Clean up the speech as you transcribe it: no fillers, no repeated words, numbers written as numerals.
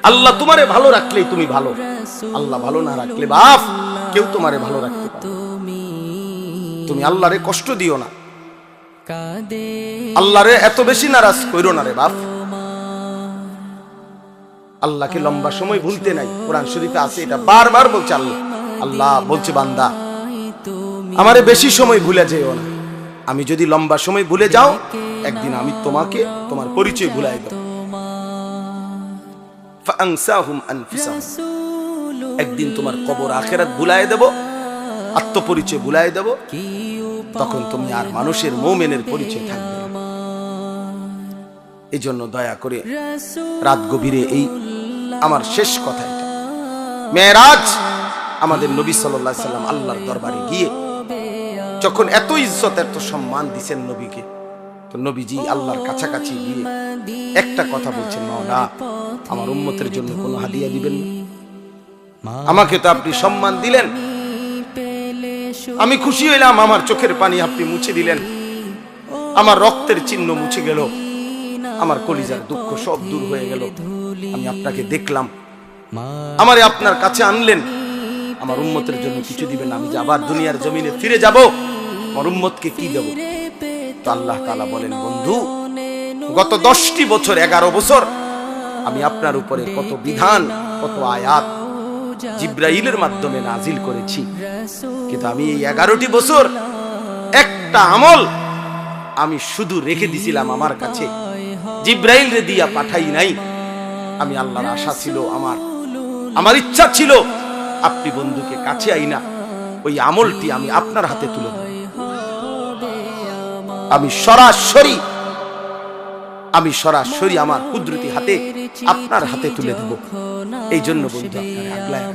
আল্লাহ তোমারে ভালো রাখলেই তুমি ভালো, আল্লাহ ভালো না রাখলে বাপ কেউ তোমারে ভালো রাখতে পারে। তুমি আল্লাহরে কষ্ট দিও না, আল্লাহরে এত বেশি নারাজ কইরো না রে বাপ। আল্লাহকে লম্বা সময় ভুলতে নাই, কোরআন শরীফে আছে এটা বারবার বলছে আল্লাহ। আল্লাহ বলছে বান্দা আমারে বেশি সময় ভুলে যেও না, আমি যদি লম্বা সময় ভুলে যাও একদিন আমি তোমাকে তোমার পরিচয় ভুলাই দেব। ফাআনসাহুম আনফুসাহুম, একদিন তোমার কবর আখিরাত ভুলাই দেব, আত্মপরিচয় ভুলাই দেব, তখন তুমি আর মানুষের মুমিনের পরিচয় থাকবে না। এই জন্য দয়া করে রাত গভীরে এই আমার শেষ কথা, এটা মেরাজ আমাদের নবী সাল্লাল্লাহু আলাইহি সাল্লাম আল্লাহর দরবারে গিয়ে যখন এত ইজ্জত এত সম্মান দিয়েছেন নবীকে, তো নবীজি আল্লাহর কাছাকাছি গিয়ে একটা কথা বলছেন, মাওলা আমার উম্মতের জন্য কোনো হাদিয়া দিবেন না? আমাকে তো আপনি সম্মান দিলেন, আমি খুশি হইলাম, আমার চোখের পানি আপনি মুছে দিলেন, আমার রক্তের চিহ্ন মুছে গেল, আমার কলিজার দুঃখ সব দূর হয়ে গেল, আমি আপনাকে দেখলাম, আমারে আপনার কাছে আনলেন, আমার উম্মতের জন্য কিছু দিবেন? আমি যে আবার দুনিয়ার জমিনে ফিরে যাব, আমার উম্মতকে কি দেব? তো আল্লাহ তাআলা বলেন, বন্ধু গত 10টি বছর 11 বছর আমি আপনার উপরে কত বিধান কত আয়াত জিব্রাইলের মাধ্যমে নাজিল করেছি, কিন্তু আমি এই 11টি বছর একটা আমল আমি শুধু রেখে দিছিলাম আমার কাছে, জিব্রাইল রে দিয়া পাঠাই নাই। আমি আল্লাহর আশা ছিল, আমার ইচ্ছা ছিল আপনি বন্ধুকে কাছে আইনা ওই আমলটি আমি আপনার হাতে তুলে দেব, আমি সরাসরি আমার কুদরতি হাতে আপনার হাতে তুলে দেব। এই জন্য বন্ধু আপনার আগলায়